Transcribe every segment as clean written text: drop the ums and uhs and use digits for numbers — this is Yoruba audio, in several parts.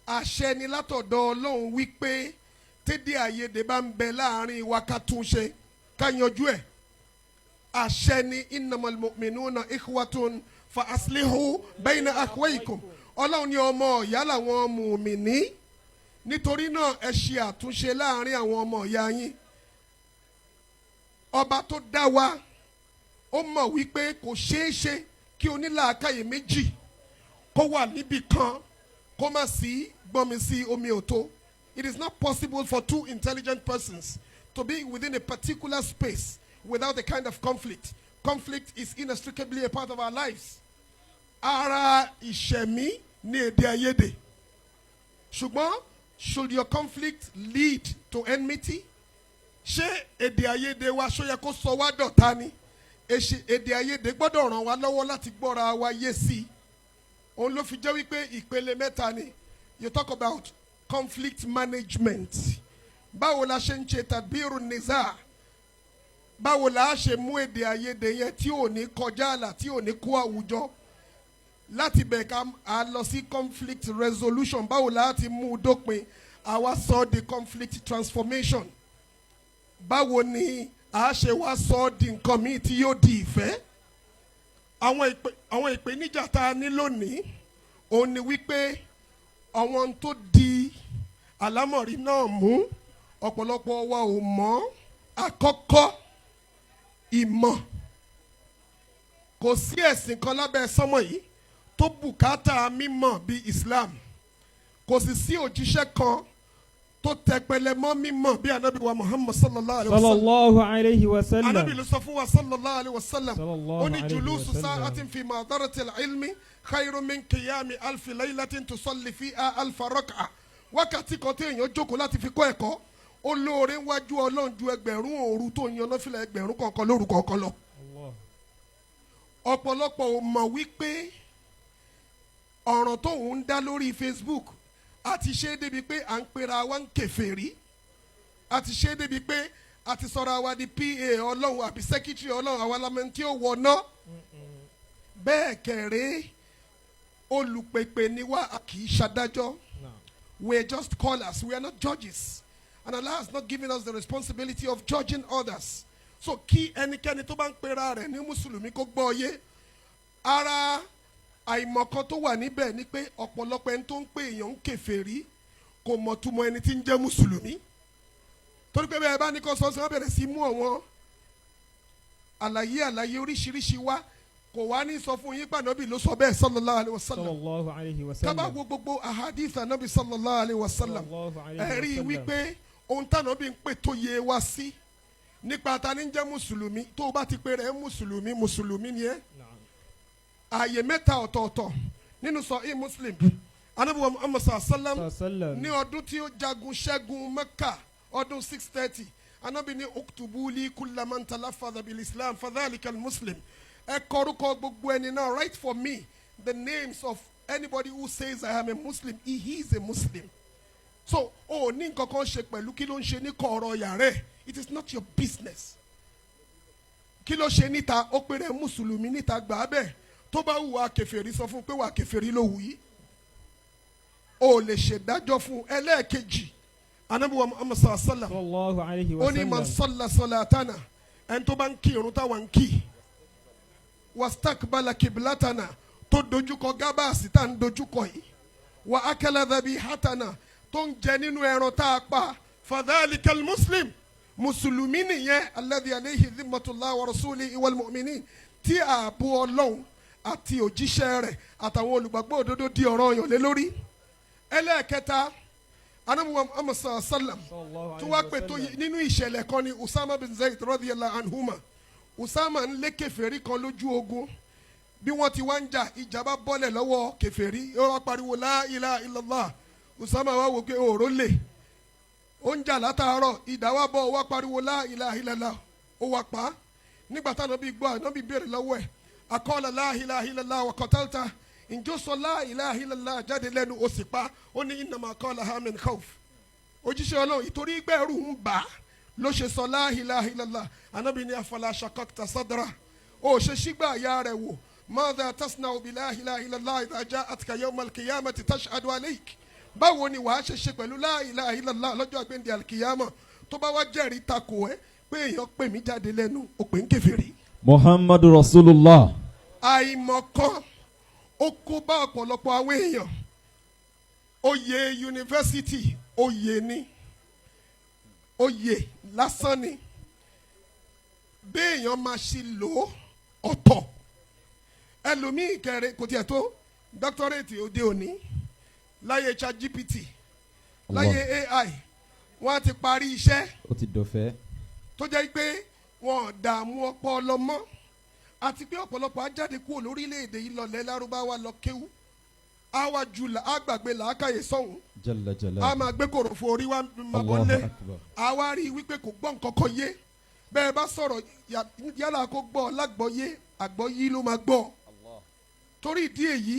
àṣẹ ni látọ̀dọ̀ Ọlọ́run wípé tédé àyèdè bá ń bẹ láàrin wa ká tún ṣe ká yanjú ẹ̀. àṣẹ ni innamal mu'minuna ikhwatun fa aslihu bayna akhwaykum. Ọlọ́run ní ọmọ ìyá làwọn mùmìní, nítorí náà ẹ ṣe àtúnṣe láàrin àwọn ọmọ ìyá yín. Ọba tó dá wa ó mọ̀ wípé kò ṣeé ṣe kí onílàákàyè méjì kó wà níbì kan kó má sí gbọ́nmi sí omi òtó. It is not possible for two intelligent persons to be within a particular space without a kind of conflict. Conflict is inextricably a part of our lives. Ara ìṣẹ̀mí ní èdè àìyedè. Ṣùgbọ́n, should your conflict lead to enmity? Ṣé èdè àìyedè wa ṣó yẹ kó sọ wá dọ̀tá ni? Èdè àìyedè gbọ́dọ̀ ràn wá lọ́wọ́ láti gbọ́ra wa yé sí. Òun ló fi jẹ́ wípé ìpele mẹ́ta ni. You talk about conflict management. Báwo la ṣe ń ṣe tadbiru niza? Báwo la ṣe mú èdè àìyedè yẹn tí ò ní kọjá àlà, tí ò ní kó àwùjọ? Láti bẹ̀ ká a lọ sí conflict resolution. Báwo la ti mú dópin? Àwa sọ di conflict transformation. Báwo ni a ṣe wá sọ di nǹkan míì tí yóò di ìfẹ́? Àwọn ìpèníjà tá a ní lónìí òun ni wípé àwọn tó di àlámọ̀rí náà mú ọ̀pọ̀lọpọ̀ wa ò mọ̀. Àkọ́kọ́, ìmọ̀. Kò sí ẹ̀sìn kan lábẹ́ sánmọ̀ yìí tó bùkátà mímọ̀ bí Islam. Kò sì sí òjíṣẹ́ kan tó tẹpẹlẹ mọ́ mímọ̀ bí Ànábì wa Muhammad sallallahu alayhi wa sallam. Ànábì ló sọ fún wa sallallahu alayhi wa sallam. Ó ní julusu sa'atin fi madaratil ilmi khayrun min qiyami alfi laylatin tusalli fiha alfa rak'a. Wákàtí kan tí èèyàn jókòó láti fi kọ́ ẹ̀kọ́ ó lóore wájú Ọlọ́run ju ẹgbẹ̀rún òru tó yan náfìlà ẹgbẹ̀rún kọ̀ọ̀kan lóru kọ̀ọ̀kan lọ. Ọ̀pọ̀lọpọ̀ ò mọ̀ wípé ọ̀ràn tó ń dá lórí Facebook àti ṣe é débi pé à ń pera wa ń kèfèrí, àti ṣe é débi pé àti sọ̀rọ̀ àwa di PA Ọlọ́run àbí secretary Ọlọ́run, àwa lamẹ́ni tí ó wọ̀ ná. Bẹ́ẹ̀ kẹ̀rẹ́ olùpèpè ni wá, a kì í ṣadájọ́. We are just callers, we are not judges. And Allah has not given us the responsibility of judging others. So kí ẹnikẹ́ni tó bá ń pera rẹ̀ ní Mùsùlùmí kó gbọ́ yé. Ara àìmọ̀kan tó wà níbẹ̀ ni pé ọ̀pọ̀lọpọ̀ ẹni tó ń pè èèyàn ń kèfèrí kò mọ̀ túmọ̀ ẹni tí ń jẹ́ Mùsùlùmí. Torí pé bẹ́ẹ̀ bá ní kó sọ́sọ́ bẹ̀rẹ̀ sí mú àwọn àlàyé oríṣiríṣi wá, kò wá ní sọ fún yín pé Ànábì ló sọ bẹ́ẹ̀ sallallahu alayhi wa sallam. Ká bá wo gbogbo ahadith Ànábì sallallahu alayhi wa sallam, ẹ rí i wípé ohun t'Ànábì ń pè tó yé wa sí nípa ta ní jẹ́ Mùsùlùmí. Tó o bá ti pè rẹ̀ Mùsùlùmí ni ẹ́. Ààyè mẹ́ta ọ̀tọ̀ọ̀tọ̀ nínú Sahih Muslim, Ànábì wa Muhammad sallam ní ọdún tí ó jagun ṣẹ́gun Mẹ́kà ọdún 630, Ànábì ní uktubuli kulla man talaffadha bil Islam fadhalika al-Muslim. Ẹ kọrúkọ gbogbo ẹni náà, write for me the names of anybody who says I am a Muslim. He is a Muslim. So ní nǹkan kan ṣe pẹ̀lú kí ló ń ṣe ní kọ̀ọ̀rọ̀ yàrá ẹ̀. It is not your business. Kí ló ṣe níta, ó pèrè Mùsùlùmí níta gbà bẹ́ẹ̀. Tó bá wù wá kèfèrí sọ fún pé wà kèfèrí ló wù yí. O lè ṣèdájọ́ fún. Ẹlẹ́ẹ̀kejì, Ànábì wa Muhammad sallallahu alayhi wa sallam. Ó ní man salla salatana, ẹni tó bá ń kí irun táwa ń kí. Wastakbala kiblatana, tó dojúkọ gábàásì tá ń dojúkọ yìí. Wa akala dhabihatana, tó ń jẹ nínú ẹran tá a pa. Fadhalikal Muslim. Mùsùlùmí nìyẹn alladhi alayhi dhimmatullah wa rasulihi wal mu'minin. Tí ààbò Ọlọ́run àti òjíṣẹ́ rẹ̀ àtàwọn olùgbàgbọ́ òdodo di ọ̀ranyàn lé lórí. Ẹlẹ́ẹ̀kẹta, Ànábì wa Muhammad sallam tó wá pè tó nínú ìṣẹ̀lẹ̀ kan ní Usama bin Zayd radiyallahu anhuma. Usama ń lé kèfèrí kan lójú ogun. Bí wọ́n ti wá ń jà, ìjà bá bọ́lẹ̀ lọ́wọ́ kèfèrí, ó wá pariwo la ilaha illallah. Usama wá wò pé òòró lè. Ó ń jà látàárọ̀, ìdá wá bọ̀, ó wá pariwo la ilaha illallah. Ó wá pa á. Nígbà táwọn Ànábì gbọ́, Ànábì béèrè lọ́wọ́ ẹ̀. Akọ́lá la ilaha illallah wa qatalta. Ǹjọ́ sọ la ilaha illallah jáde lẹ́nu ó sì pa. Ó ní innama qalaha min khawf. Òjíṣẹ́ Ọlọ́run ìtorí gbẹ̀rù ń bà á ló ṣe sọ la ilaha illallah. Ànábì ní afala shaqaqta sadra. Ó ṣe sígbà ya rẹ̀ wò. Madha tasna'u bi la ilaha illallah idha ja'atka yawm al-qiyamati tashhadu alayk. báwo ni wàá ṣe pẹ̀lú la ilaha illallah lọ́jọ́ àgbéǹde alkiyama tó bá wá jẹ́rìí takò ẹ́ pé èèyàn pè mí jáde lẹ́nu ó pè ń kèfèrí. Muhammadu Rasulullah. àìmọ̀kan ó kó bá ọ̀pọ̀lọpọ̀ àwọn èèyàn. oyè yunifásitì oyè ni oyè lásán ni béèyàn máa ṣe lò ó ọ̀tọ̀ ẹlòmíì kẹrin kò tiẹ̀ tó dọ́kítọ́rẹ́tì òde òní láyé ChatGPT láyé AI wọ́n á ti parí iṣẹ́ ó ti dọ̀fẹ́ tó jẹ́ pé wọ́n dààmú ọpọlọ mọ́ àti pé ọ̀pọ̀lọpọ̀ á jáde kúrò lórílẹ̀‐èdè yìí lọ́lẹ̀ lárúbáwá lọ kéwú á wá ju á gbàgbé làákàyè sọ̀hún jalla jalla á máa gbé kòròfo orí wa mọ̀bọ́lé á wá rí i wípé kò gbọ́ nǹkan kan yé bẹ́ẹ̀ bá sọ̀rọ̀ yálà kó gbọ́ lágbọ́yé àgbọ́yé ló máa gbọ́ torí ìdí èyí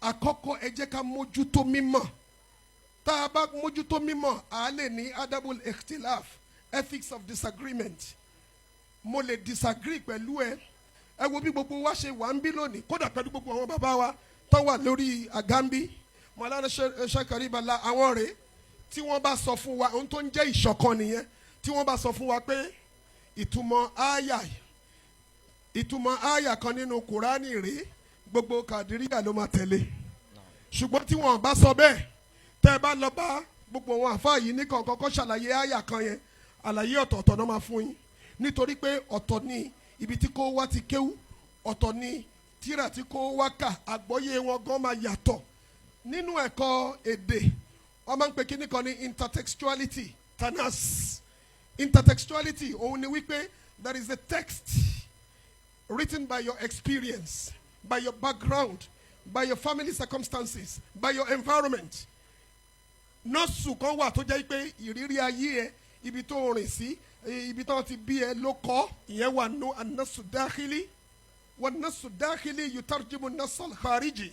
àkọ́kọ́ ẹ jẹ́ ká mójútó mímọ̀ tá a bá mójútó mímọ̀ à lè ní adabul ikhtilaf ethics of disagreement mo lè disagree pẹ̀lú ẹ wo bí gbogbo wa ṣe wà ń bí lónìí kódà pẹ̀lú gbogbo àwọn bàbá wa tó wà lórí àgàmbí mọ̀lánà Sheikh Karibala àwọn rèé tí wọ́n bá sọ fún wa ohun tó ń jẹ́ ìṣọ̀kan nìyẹn tí wọ́n bá sọ fún wa pé ìtumọ̀ àyà kan nínú Kùránì rèé gbogbo Qadiriyyah ló máa tẹ̀lé ṣùgbọ́n tí wọ́n bá sọ bẹ́ẹ̀ tẹ́ ẹ bá lọ bá gbogbo wọn àfáà yìí ní kọ̀ọ̀kan kọ́ ṣàlàyé àyà kan yẹn àlàyé ọ̀tọ̀ọ̀tọ̀ náà máa fún yín nítorí pé ọ̀tọ̀ ni ibi tí kò wá ti kéwú ọ̀tọ̀ ni tíra tí kò wá kà àgbọ́yé wọn gan máa yàtọ̀ nínú ẹ̀kọ́ èdè wọ́n máa ń pè kíní kan ní intertextuality tanas intertextuality òun ni wípé there is a text written by your experience by your background by your family circumstances by your environment nọ́ọ̀sù kan wà tó jẹ́ pé ìrírí ayé ẹ ibi tó rìn sí ibi tó ti bí ẹ ló kọ́ ìyẹn wà nù an-nassu dakhili wan-nassu dakhili yutarjimu an-nass al-khariji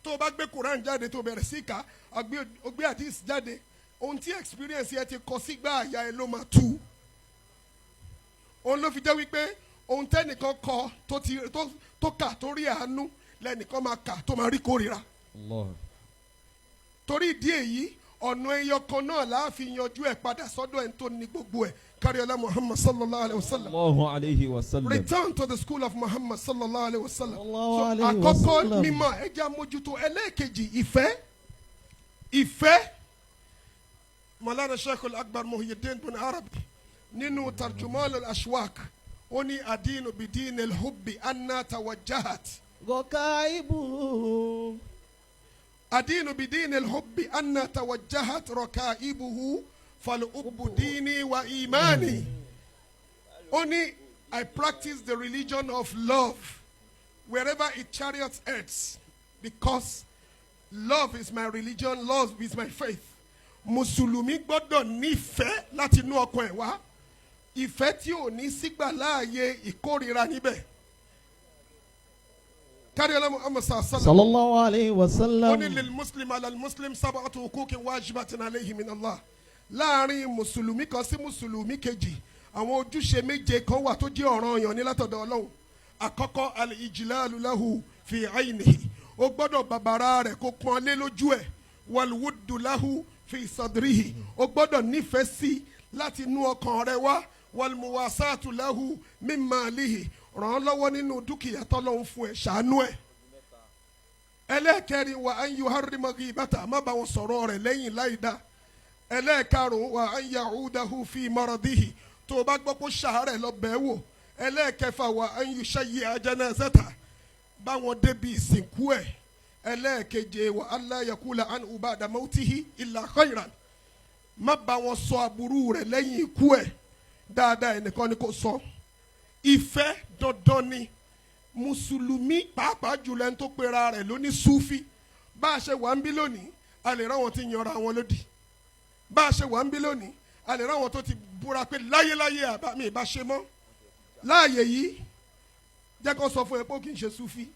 tó o bá gbé Quran jáde tó o bẹ̀rẹ̀ sí ká o gbé hadith jáde ohun tí experience yẹ ti kọ sígbà àyà ẹ ló máa tú òun ló fi jẹ́ wípé ohun tẹ́nìkan kọ tó kà tó rí àánú lẹ́nìkan máa kà tó máa rí kórìíra torí ìdí èyí ọ̀nà ẹyọ kan náà láàfin yanjú ẹ̀ padà sọ́dọ̀ ẹ̀ tó ní gbogbo ẹ̀ káríọlá Muhammad sallallahu alayhi wa sallam. Return to the school of Muhammad sallallahu alayhi wa sallam. So àkọ́kọ́ mímọ̀ ẹja mójútó ẹlẹ́ẹ̀kejì ìfẹ́ Mawlana Sheikh al-Akbar Muhyideen bin Arabi nínú tarjuman al-ashwaq ó ní adinu bidin al-hubbi anna tawajjahat. ركائبه أدين بدين الحب أن توجهت ركائبه فالحب ديني وإيماني. Only I practice the religion of love wherever it chariots earths because love is my religion, love is my faith. Mùsùlùmí gbọ́dọ̀ nífẹ̀ẹ́ láti inú ọkàn ẹ̀ wá. Ìfẹ́ tí ò ní sígbà láàyè ìkórìíra níbẹ̀. كاريلا محمد صلى الله عليه وسلم قل للمسلم على المسلم سبعة حقوق واجبات عليه من الله láàrin mùsùlùmí kan sí mùsùlùmí kejì àwọn ojúṣe méje kan wà tó jẹ́ ọ̀ranyàn ní látọ̀dọ̀ Ọlọ́run àkọ́kọ́ al-ijlalu lahu fi aynihi ó gbọ́dọ̀ bàbàrà rẹ̀ kó pọ́n lé lójú ẹ̀ wal-wuddu lahu fi sadrihi ó gbọ́dọ̀ nífẹ̀ẹ́ sí láti inú ọkàn rẹ̀ wá wal-muwasatu lahu min malihi ràn án lọ́wọ́ nínú dúkìá tọ́lọ́hún fún ẹ ṣàánú ẹ̀. ẹlẹ́ẹ̀kẹrin wa an yuharrima ghibata má bá wọn sọ̀rọ̀ rẹ̀ lẹ́yìn láìda. ẹlẹ́ẹ̀karùn-ún wa an ya'udahu fi maradihi tó o bá gbọ́ pé ṣàárẹ̀ lọ bẹ́ẹ̀ wò. ẹlẹ́ẹ̀kẹfà wa an yushayyi'a janazata bá wọn débi ìsìnkú ẹ̀. ẹlẹ́ẹ̀keje wa alla yaqula anhu ba'da mawtihi illa khayran má bá wọn sọ aburú rẹ̀ lẹ́yìn ikú ẹ̀ dáadáa ẹnìkan ni kò sọ. Ìfẹ́ dandan ni mùsùlùmí pàápàá jùlọ ẹni tó pera rẹ̀ ló ní súfì bá a ṣe wà ń bí lónìí a lè ráwọn tí yanra wọn lódì bá a ṣe wà ń bí lónìí a lè ráwọn tó ti búra pé láyéláyé àbámi ìbá ṣe mọ́ láàyè yìí jẹ́ kó sọ fún ẹ pé ó kì í ṣe súfì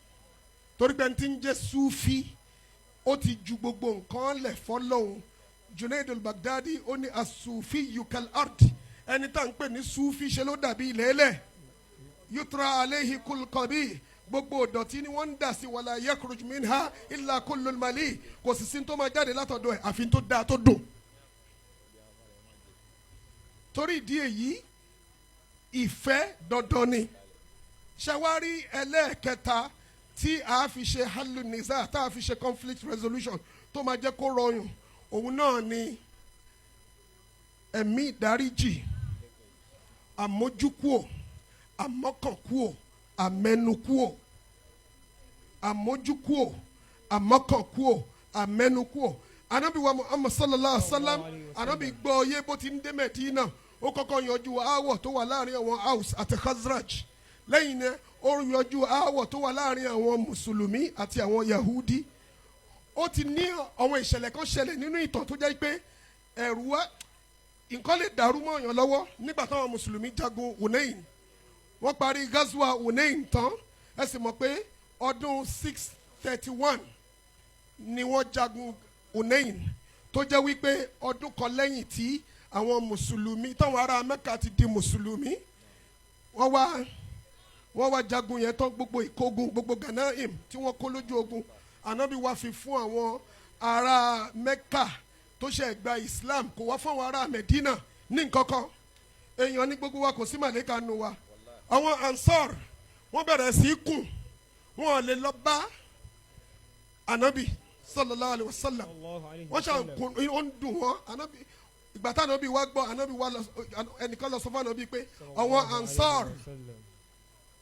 torí pé ẹni tí ń jẹ́ súfì ó ti ju gbogbo nǹkan lẹ̀ fọ́lọ́hún Junaid al-Baghdadi ó ní as-sufi yukal ard ẹni tá à ń pè ní súfì ṣe ló dàbí ilẹ̀ ẹlẹ̀. يطرى عليه كل قبيح gbogbo ìdọ̀tí ni wọ́n ń dà sí wala yakhruj minha illa kullul mali kò sì sí tó máa jáde látọ̀dọ̀ ẹ̀ àfi tó dáa tó dùn. torí ìdí èyí ìfẹ́ dandan ni ṣàwárí ẹlẹ́ẹ̀kẹta tí a fi ṣe hallu niza tá a fi ṣe conflict resolution tó máa jẹ́ kó rọrùn òun náà ni ẹ̀mí ìdáríjì àmójúkúò àmọ́kànkúò àmẹ́nukúò àmójúkúò àmọ́kànkúò àmẹ́nukúò anabi wa Muhammad sallallahu alaihi wa sallam anabi gbọ́ yé bó ti ń dé Mẹ́dínà ó kọ́kọ́ yanjú aáwọ̀ tó wà láàrin àwọn Aus àti Khazraj lẹ́yìn náà ó yanjú aáwọ̀ tó wà láàrin àwọn mùsùlùmí àti àwọn Yahudi ó ti ní àwọn ìṣẹ̀lẹ̀ kan ṣẹlẹ̀ nínú ìtàn tó jẹ́ pé ẹ̀rù wa nǹkan lè dàrú mọ́ ọ̀yàn lọ́wọ́ nígbà táwọn mùsùlùmí jagun Hunain wọ́n parí gazwa Hunain tán ẹ sì mọ̀ pé ọdún 631 ni wọ́n jagun Hunain tó jẹ́ wípé ọdún kan lẹ́yìn tí àwọn mùsùlùmí táwọn ará Mẹ́kà ti di mùsùlùmí wọ́n wá jagun yẹn tán gbogbo ìkógun gbogbo Ganaim tí wọ́n kó lójú ogun ànábì wá fi fún àwọn ará Mẹ́kà tó ṣe gba Islam kò wá fún àwọn ará Medina ní nǹkankan èèyàn ní gbogbo wa kò sí màlẹ́kà nù wa àwọn Ansar wọ́n bẹ̀rẹ̀ sí í kùn wọ́n lè lọ bá ànábì sallallahu alayhi wa sallam wọ́n ṣàǹkùn ó ń dùn wọ́n ànábì ìgbà tá ànábì wá gbọ́ ànábì wá ẹnìkan lọ sọ fún ànábì pé àwọn Ansar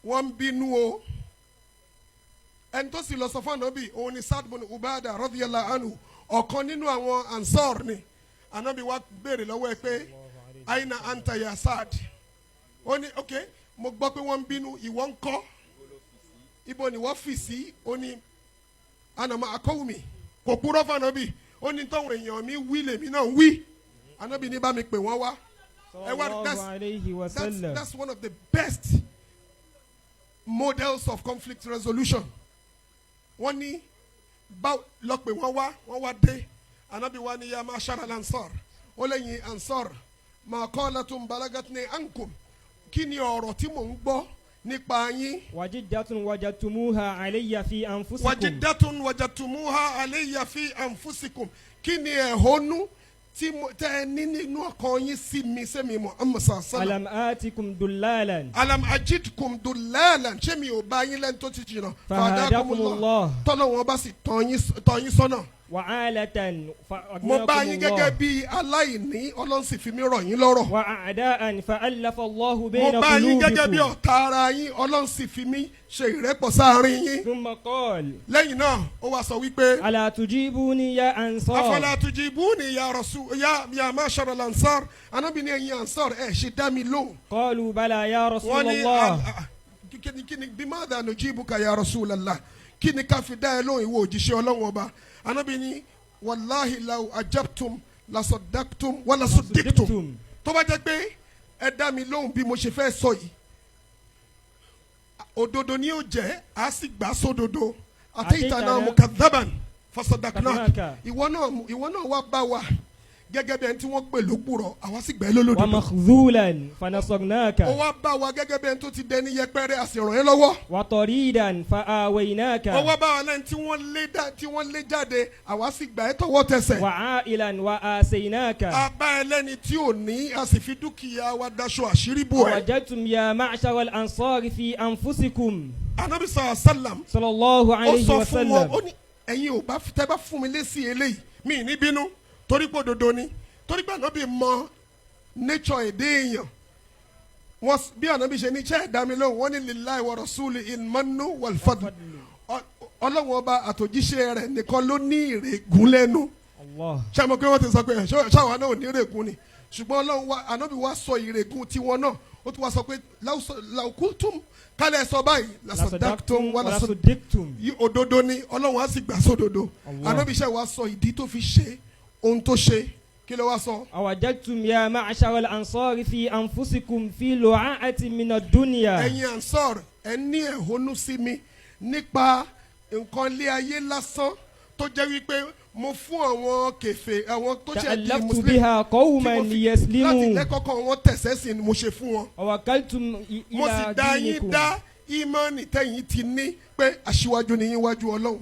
wọ́n ń bínú o ẹni tó sì lọ sọ fún ànábì òun ni Sa'd bin Ubada radiyallahu anhu ọ̀kan nínú àwọn Ansar ni ànábì wá béèrè lọ́wọ́ ẹ pé aina anta ya Sa'd ó ní ok mo gbọ́ pé wọ́n ń bínú ìwọ ń kọ́ ibo ni wọ́n fi sí ó ní anama akọ́wùmí kò kúrọ́ fún ànábì ó ní tọ́wọ̀n èèyàn mi wí lèmi náà wí ànábì ní bá mi pè wọ́n wá that's one of the best models of conflict resolution wọ́n ní bá lọ pé wọ́n wá dé ànábì wá ní ya ma'shara al-ansar ó lẹ́yìn ansar ma qalatun balagatni ankum kí ni ọ̀rọ̀ tí mò ń gbọ́ nípa yín. wajiddatun wajadtumuha alayya fi anfusikum. wajiddatun wajadtumuha alayya fi anfusikum kí ni ẹ̀hónú tí tẹ́ ní nínú ọkàn yín sí mi sẹ́mi Muhammad sallallahu. alam atikum dullalan. alam ajidkum dullalan ṣé mi ò bá yín lẹ́nu tó ti jìnnà. fahadakumullah. tọ́lọ́ wọn bá sì tọ́ yín sọ́nà. wa'alatan mo bá yín gẹ́gẹ́ bí aláìní Ọlọ́run sì fi mí rọ̀ yín lọ́rọ̀. wa a'da'an fa'alafa Allahu bayna mo bá yín gẹ́gẹ́ bí qulubikum. ọ̀tá ara yín Ọlọ́run sì fi mí ṣe ìrẹ́pọ̀ sáàrin yín. thumma qala. lẹ́yìn náà ó wá sọ wípé. ala tujibuni ya ansar. afala tujibuni ya rasul ya ma'shar al-ansar Ànábì ní ẹ̀yin ansar ẹ̀ ṣe dá mi lóhùn. qalu bala ya wọ́n ní rasulallah. kíni bimadha nujibuka ya rasulallah kíni ká fi dá ẹ lóhùn ìwọ òjíṣẹ́ Ọlọ́run ọba Ànábì ní wàláhi law ajabtum lasadaktum wala sudiktum tó bá jẹ́ pé ẹ dá mi lóhùn bí mo ṣe fẹ́ sọ yìí òdodo ni yóò jẹ́ a sì gbà sódodo ataytana mukadhaban fasadaknaka ìwọ náà wá bá wa gẹ́gẹ́ bí ẹni tí wọ́n pè lópùrọ́ àwa sì gbà ẹ́ lólódodo. wa makhzulan fanasagnaka. ó wá bá wa gẹ́gẹ́ bí ẹni tó ti dẹni yẹpẹrẹ a sì ràn ẹ́ lọ́wọ́. wa taridan fa'awaynaka. ó wá bá wa lẹ́ni tí wọ́n lé jáde àwa sì gbà ẹ́ tọwọ́ tẹsẹ̀. wa a'ilan wa asaynaka. a bá ẹ lẹ́ni tí ò ní a sì fi dúkìá wa daṣọ àṣírí bò ẹ́. wajadtum ya ma'shara al-ansari fi anfusikum. Ànábì sallam sallallahu ó alayhi sọ wa fún sallam. wọn ó ní ẹ̀yin ò bá tẹ́ bá fún mi lésì eléyìí mi ní bínú torí pé òdodo ni torí pé Ànábì mọ nature èdè èèyàn wọn bí Ànábì ṣe ní iṣẹ́ ẹ̀dá mi lóhùn wọ́n ní lillahi wa rasuli in mannu wal fadl Ọlọ́run ọba àtòjíṣẹ́ rẹ̀ nìkan ló ní ìrègùn lẹ́nu ṣé mo pé wọ́n ti sọ pé ṣáwa náà ò ní ìrègùn ni ṣùgbọ́n Ọlọ́run wa Ànábì wa sọ ìrègùn tiwọn náà ó tún wá sọ pé laukultum kálẹ̀ sọ báyìí lasodaktum wala sodiktum òdodo ni Ọlọ́run á sì gbà sódodo Ànábì ṣe wá sọ ìdí tó fi ṣe ohun tó ṣe kí ló wá sọ. awajadtum ya ma'shara al-ansari fi anfusikum fi lu'a'ati min ad-dunya. ẹ̀yin ansar ẹ ní ẹ̀hónú sí mi nípa nǹkan ilé ayé lásán tó jẹ́ wípé mo fún àwọn kèfè àwọn tó ṣe di ta'allaqtu muslim biha qawman liyaslimu. láti lẹ́kọ̀ọ́kọ́ wọn tẹ̀sẹ̀ sí ni mo ṣe fún wọn. wakaltum mo sì ila dá yín dinikum. dá ìmánì tẹ̀yin ti ní pé aṣíwájú ni yín wájú Ọlọ́run.